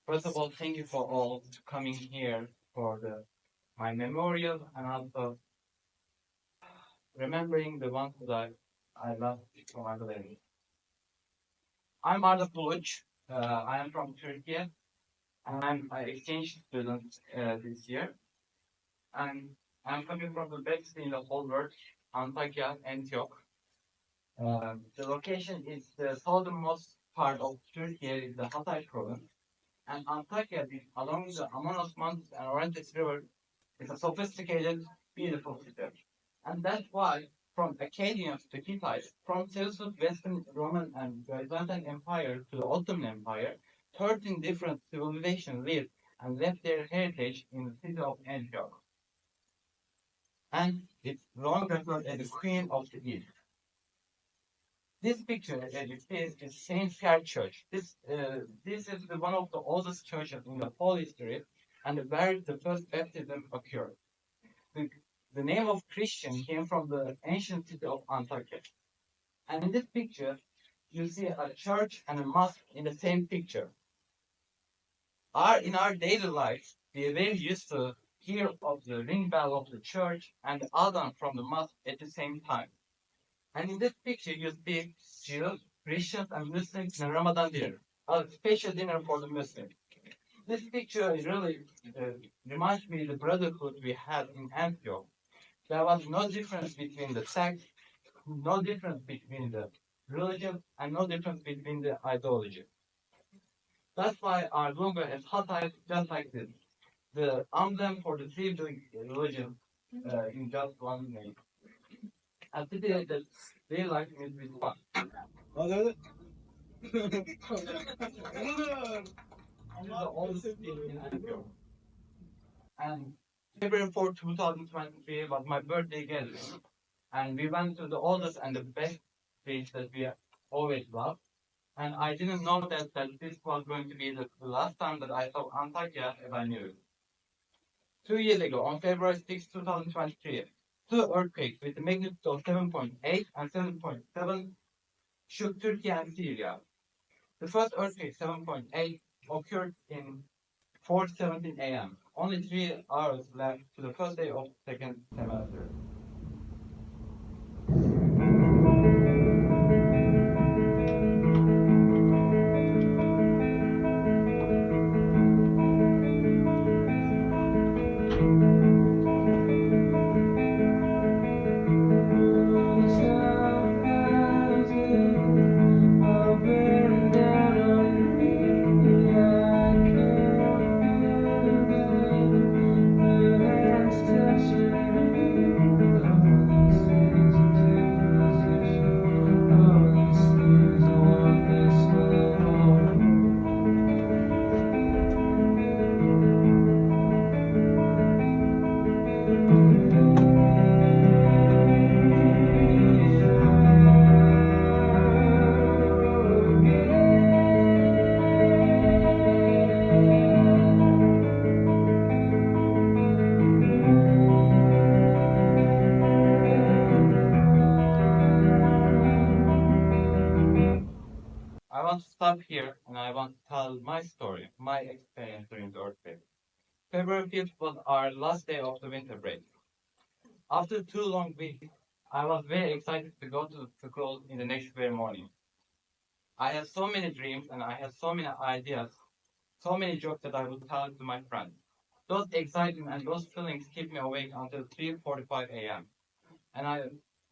First of all, thank you for all coming here for my memorial and also remembering the ones that I love from my village. I'm Arda Buluç. I am from Turkey and I'm an exchange student this year. And I'm coming from the best in the whole world, Antakya, Antioch. The location is the southernmost part of Turkey, is the Hatay province. And Antakya, along the Amanos Mountains and Orontes River, is a sophisticated, beautiful city. And that's why, from Akkadians to Hittites, from Seleucid Western Roman and Byzantine Empire to the Ottoman Empire, 13 different civilizations lived and left their heritage in the city of Antioch. And it's long referred as the Queen of the East. This picture, as you see, is Saint Pierre Church. This is one of the oldest churches in the whole history, and where the first baptism occurred. The, the name of Christian came from the ancient city of Antakya. And in this picture, you see a church and a mosque in the same picture. In our daily life, we are very used to hear of the ring bell of the church and the adhan from the mosque at the same time. And in this picture, you see Jews, Christians, and Muslims in a Ramadan dinner, a special dinner for the Muslims. This picture really reminds me of the brotherhood we had in Antioch. There was no difference between the sects, no difference between the religion, and no difference between the ideology. That's why our logo is Hatay just like this. The emblem for the three religions in just one name. And today, the day life is with one. This is the oldest city in Antioch. And February 4, 2023 was my birthday gathering. And we went to the oldest and the best place that we always love. And I didn't know that this was going to be the last time that I saw Antakya as I knew it. 2 years ago, on February 6, 2023, two earthquakes with a magnitude of 7.8 and 7.7 shook Turkey and Syria. The first earthquake, 7.8, occurred in 4:17 a.m. Only 3 hours left to the first day of second semester. I want to stop here and I want to tell my story, my experience during the earthquake. February 5th was our last day of the winter break. After 2 long weeks, I was very excited to go to school in the next very morning. I had so many dreams and I had so many ideas, so many jokes that I would tell to my friends. Those excitement and those feelings kept me awake until 3:45 a.m. And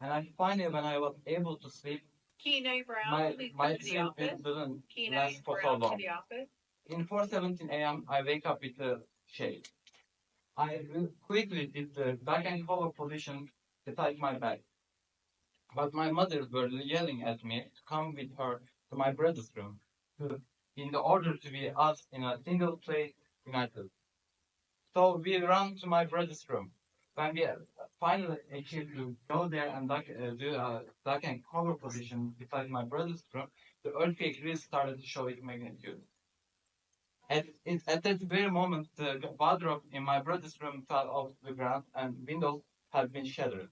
I finally, when I was able to sleep, my sleep didn't last for so long. In 4:17 a.m., I wake up with a shake. I quickly did the back and cover position beside my bed. But my mother were yelling at me to come with her to my brother's room, to, in the order to be us in a single place united. So we ran to my brother's room. When we finally achieved to go there and do a duck and cover position beside my brother's room, the earthquake really started to show its magnitude. At that very moment, the wardrobe in my brother's room fell off the ground and windows had been shattered.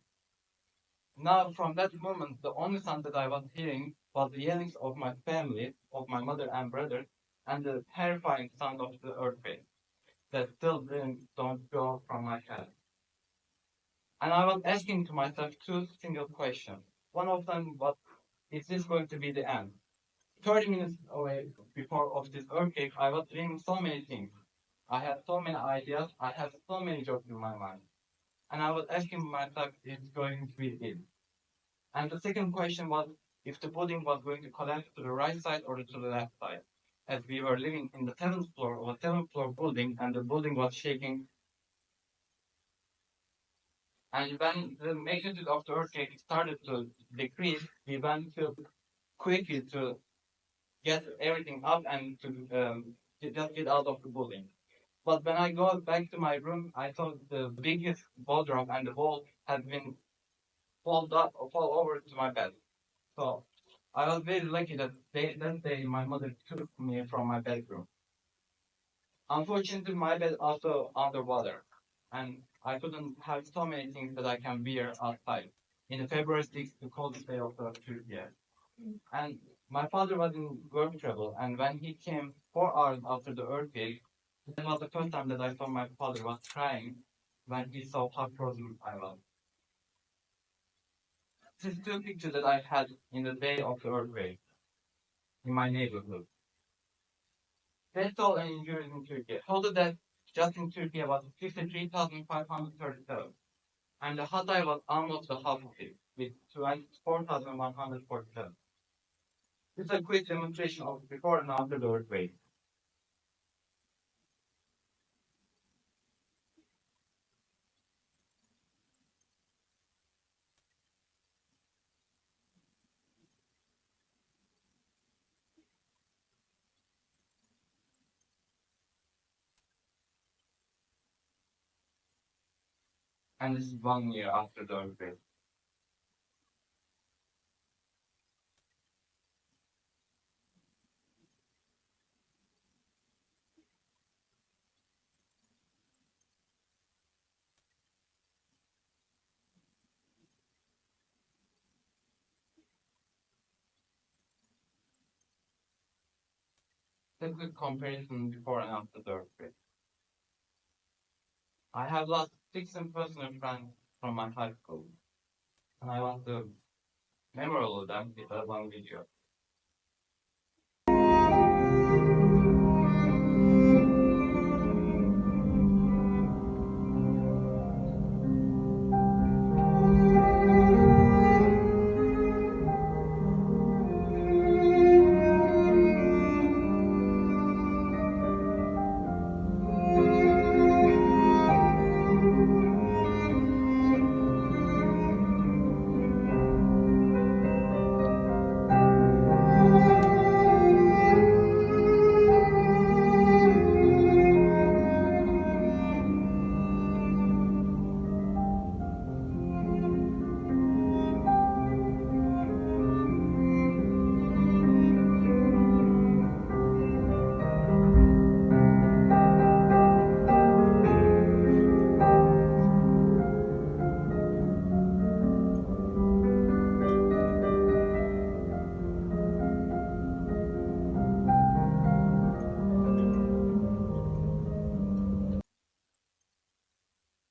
Now, from that moment, the only sound that I was hearing was the yellings of my family, of my mother and brother, and the terrifying sound of the earthquake that still don't go from my head. And I was asking to myself two single questions. One of them was, is this going to be the end? 30 minutes away before of this earthquake, I was dreaming so many things. I had so many ideas. I had so many jokes in my mind. And I was asking myself, if it's going to be it. And the second question was, if the building was going to collapse to the right side or to the left side. As we were living in the seventh floor of a seventh floor building, and the building was shaking. And when the magnitude of the earthquake started to decrease, we went to quickly to get everything up and to just get out of the building. But when I go back to my room, I saw the biggest wardrobe and the wall had been fall over to my bed. So I was very lucky that that day my mother took me from my bedroom. Unfortunately, my bed also underwater, and I couldn't have so many things that I can wear outside. In the February 6th, the coldest day of the Turkey. And my father was in work travel, and when he came 4 hours after the earthquake, that was the first time that I saw my father was crying when he saw how frozen I was. This is two pictures that I had in the day of the earthquake in my neighborhood. That's all an injuries in Turkey. Total death just in Turkey was 53,537, and the Hatay was almost the half of it, with 24,147. This is a quick demonstration of before and after the earthquake. And this is 1 year after the earthquake. A quick comparison before and after the earthquake. I have lost 6 personal friends from my high school, and I want to memorial them with a long video.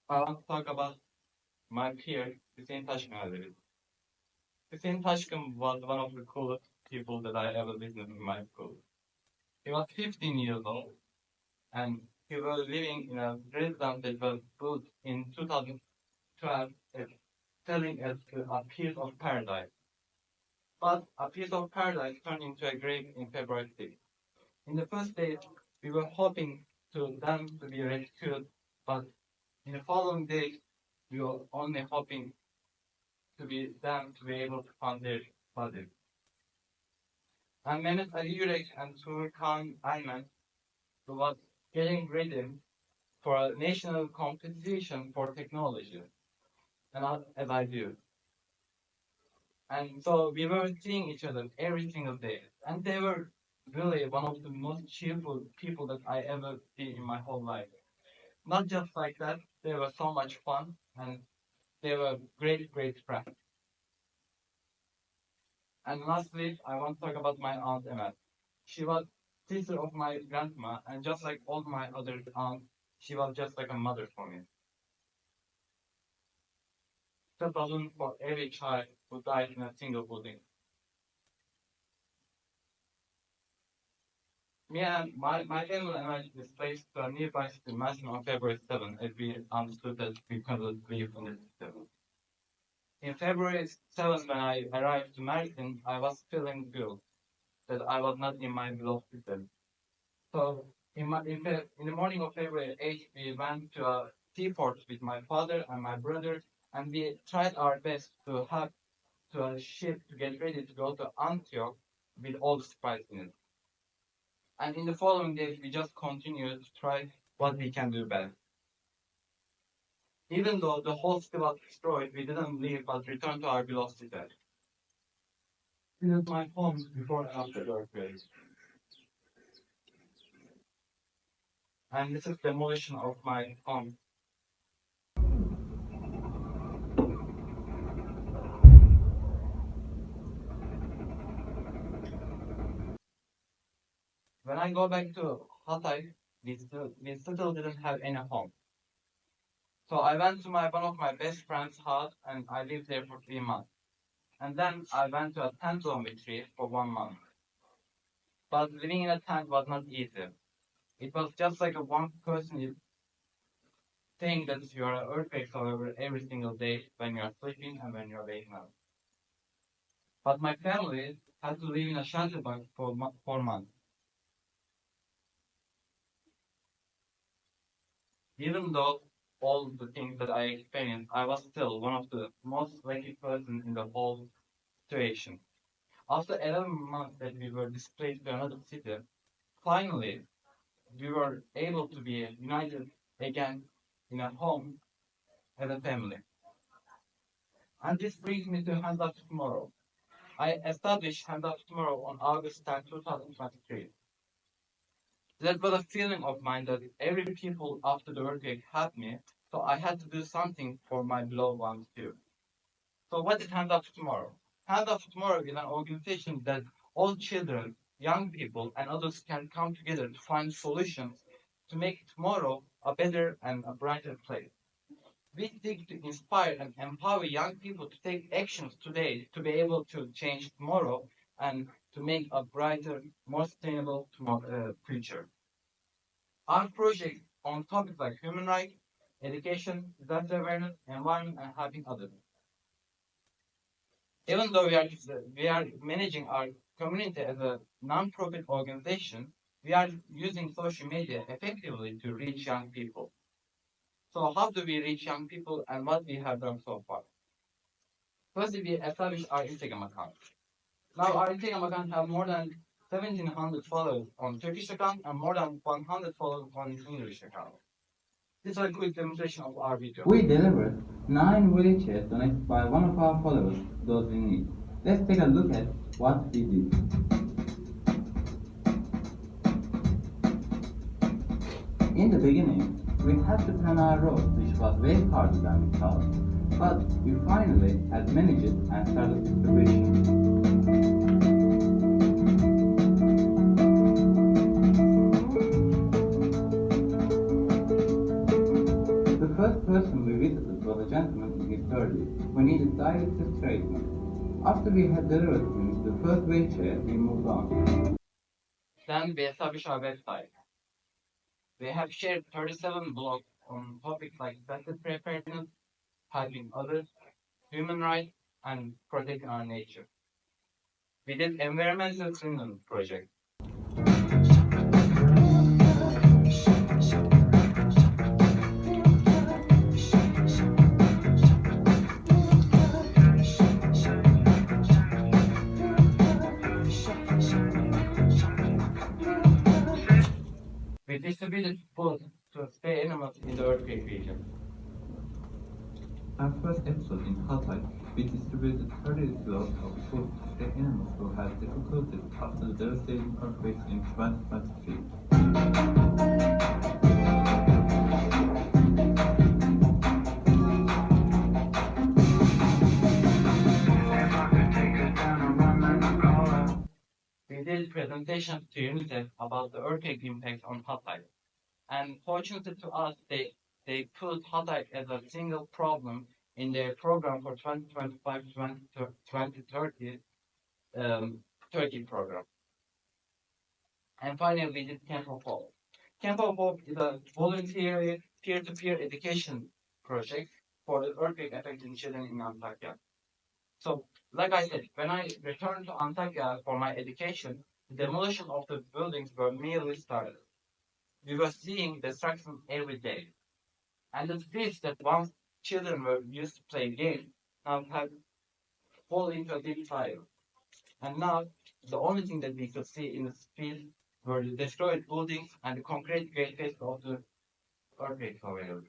I want to talk about my peer, Hüseyin Taşkın. Hüseyin Taşkın was one of the coolest people that I ever witnessed in my school. He was 15 years old, and he was living in a residence that was built in 2012, selling as a piece of paradise. But a piece of paradise turned into a grave in February 6th. In the first days, we were hoping to them to be rescued, but in the following days, we were only hoping to be them to be able to find their bodies. And Mehmet Ali Yürek and Turkan Ayman was getting ready for a national competition for technology, and as I do. And so we were seeing each other every single day. And they were really one of the most cheerful people that I ever see in my whole life. Not just like that, they were so much fun and they were great, great friends. And lastly, I want to talk about my aunt Emma. She was sister of my grandma, and just like all my other aunts, she was just like a mother for me. The balloon for every child who died in a single building. Me and my family and I displaced to a nearby city Mason on February 7th as we understood that we couldn't live in the city. In February 7th, when I arrived to Mersin, I was feeling guilt that I was not in my beloved city. So in the morning of February 8th, we went to a seaport with my father and my brother, and we tried our best to have to a ship to get ready to go to Antioch with all the supplies in it. And in the following days, we just continued to try what we can do better. Even though the whole city was destroyed, we didn't leave but returned to our beloved city. This is my home before and after the earthquake. And this is demolition of my home. When I go back to Hatay, we still didn't have any home. So I went to one of my best friend's house and I lived there for 3 months. And then I went to a tent dormitory for 1 month. But living in a tent was not easy. It was just like a one person thing that you are earthquakes, however, every single day when you are sleeping and when you are waking up. But my family had to live in a shelter box for 4 months. Even though all the things that I experienced, I was still one of the most lucky persons in the whole situation. After 11 months that we were displaced to another city, finally we were able to be united again in a home as a family. And this brings me to Hand Up Tomorrow. I established Hand Up Tomorrow on August 10, 2023. That was a feeling of mine that every people after the earthquake had me, so I had to do something for my beloved ones too. So what is Hand Up Tomorrow? Hand Up Tomorrow is an organization that all children, young people, and others can come together to find solutions to make tomorrow a better and a brighter place. We seek to inspire and empower young people to take actions today to be able to change tomorrow and to make a brighter, more sustainable future. Our project on topics like human rights, education, disaster awareness, environment, and helping others. Even though we are managing our community as a non-profit organization, we are using social media effectively to reach young people. So how do we reach young people and what we have done so far? Firstly, we established our Instagram account. Now our Instagram account have more than 1,700 followers on Turkish account and more than 100 followers on English account. This is a quick demonstration of our video. We delivered 9 wheelchairs donated by one of our followers to those in need. Let's take a look at what we did. In the beginning, we had to plan our road, which was way harder than we thought, but we finally had managed it and started distribution. The first person we visited was a gentleman in his 30s who needed dialysis treatment. After we had delivered him the first wheelchair, we moved on. Then we established our website. We have shared 37 blogs on topics like disaster preparedness, helping others, human rights, and protecting our nature. We did environmental cleanup project. We distributed food to stray animals in the earthquake region. Our first episode in Hatay, we distributed 30 kilos of food to stray animals who had difficulties after the devastating earthquakes in 2023. We did present presentation to UNICEF about the earthquake impact on Hatay. And fortunately to us, they put Hatay as a single problem in their program for 2025-2030 Turkey program. And finally, we did Camp of Hope. Camp of Hope is a voluntary peer-to-peer education project for the earthquake-affected children in Antakya. So, like I said, when I returned to Antakya for my education, the demolition of the buildings were merely started. We were seeing destruction every day. And the streets that once children were used to play games now have fallen into a deep fire. And now the only thing that we could see in the streets were the destroyed buildings and the concrete faces of the earthquake survivors.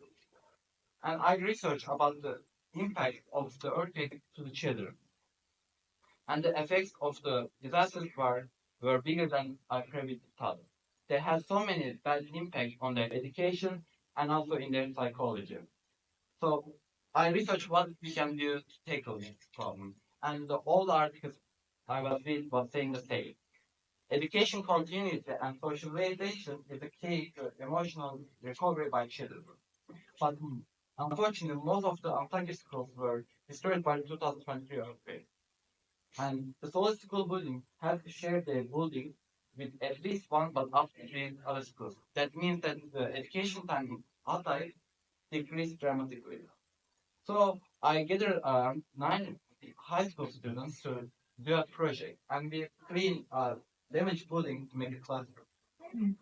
And I researched about the impact of the earthquake to the children. And the effects of the disasters were bigger than I previously thought. They had so many bad impacts on their education and also in their psychology. So I researched what we can do to tackle this problem. And all the articles I was reading was saying the same. Education continuity and socialization is the key to emotional recovery by children. But unfortunately, most of the Antakya schools were destroyed by the 2023 earthquake. And the SoHi school building has to share their building with at least one but up to three other schools. That means that the education time in Hatay decreased dramatically. So I gathered nine high school students to do a project, and we clean damaged building to make a classroom.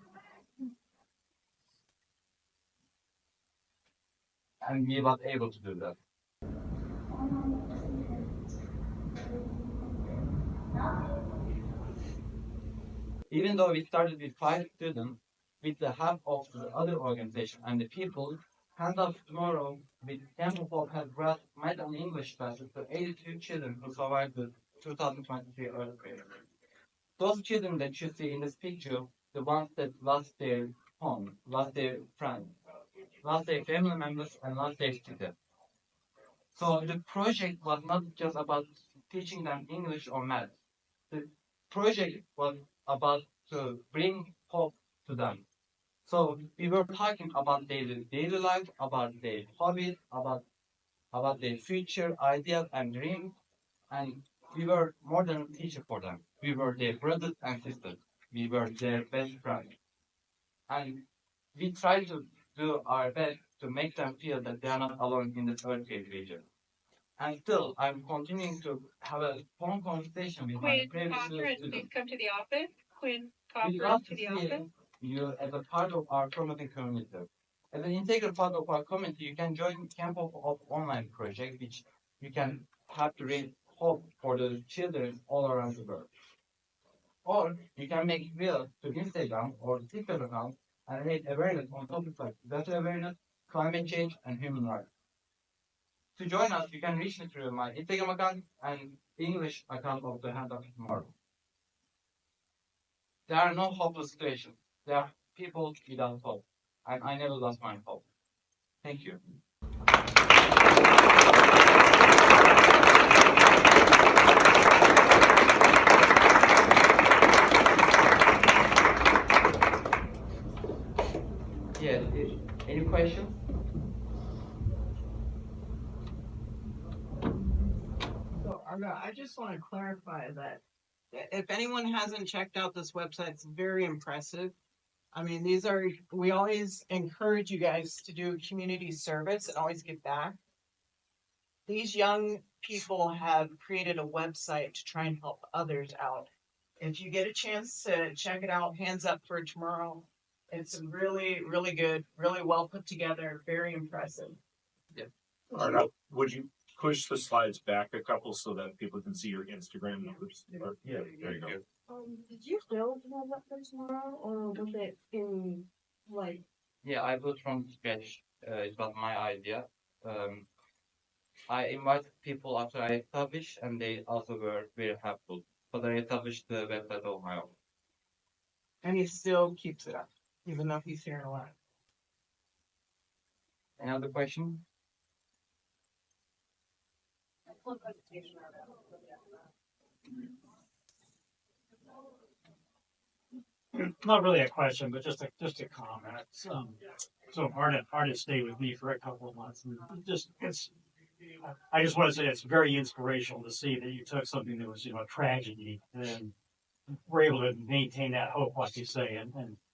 And we were able to do that. Even though we started with 5 students, with the help of the other organization and the people, Hand Up Tomorrow with Camp of Hope has brought math and English classes to 82 children who survived the 2023 earthquake. Those children that you see in this picture, the ones that lost their home, lost their friends, lost their family members, and lost their teachers. So the project was not just about teaching them English or math. The project was about to bring hope to them. So we were talking about their daily life, about their hobbies, about their future ideas and dreams, and we were more than a teacher for them. We were their brothers and sisters. We were their best friends. And we tried to do our best to make them feel that they are not alone in this earthquake region. And still, I'm continuing to have a phone conversation with my previous students. Come to the office. Quinn We'd love to see you as a part of our promoting community. As an integral part of our community, you can join Camp of Online project, which you can have to raise hope for the children all around the world. Or you can make real to Instagram or TikTok account and raise awareness on topics like data awareness, climate change, and human rights. To join us, you can reach me through my Instagram account and English account of the Hand of Tomorrow. There are no hopeless situations. There are people without hope. And I never lost my hope. Thank you. Yeah, any questions? So, Arda, I just want to clarify that if anyone hasn't checked out this website, it's very impressive. I mean, we always encourage you guys to do community service and always give back. These young people have created a website to try and help others out. If you get a chance to check it out, hands up for tomorrow. It's really, really good, really well put together, very impressive. Arda, would you push the slides back a couple so that people can see your Instagram numbers? Yeah, there you go. Did you build that for tomorrow, or was it in like? Yeah, I built from scratch. It was my idea. I invited people after I established, and they also were very helpful. But I established the website on my own. And he still keeps it up, even though he's here a lot. Any other question? not really a question, but just a comment. So Arda stayed with me for a couple of months, and I just want to say it's very inspirational to see that you took something that was a tragedy and were able to maintain that hope, like you say,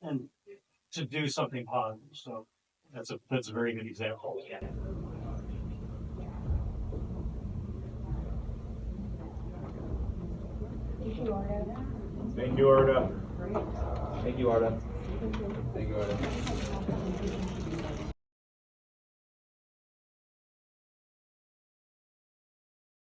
and to do something positive. So that's a very good example. Thank you, Arda. Thank you, Arda. Thank you, Arda.